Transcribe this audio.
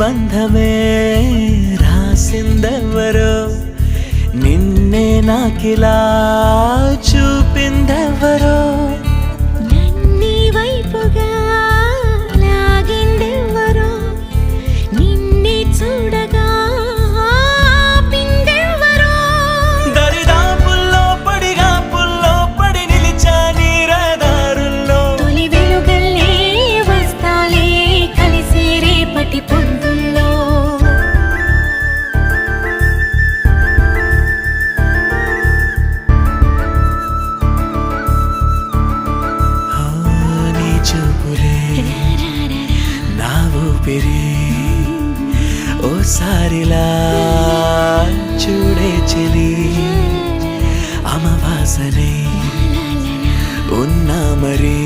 బంధమే రాసిందెవరో నిన్నే నాకిలా చూపిందెవరో నన్ని వైపుగా లాగిందెవరో నిన్నే చూడగా ఆపిందెవరో దరిదాపుల్లో పడిగాపుల్లో పడి నిలిచా నీ రహదారుల్లో తొలి వెలుగల్లే వస్తాలే కలిసి రేపటి పొద్దుల్లో నీ చూపులే నా ఊపిరి ఓసారిలా చూడే చెలి అమవాసనే ఉన్నా మరి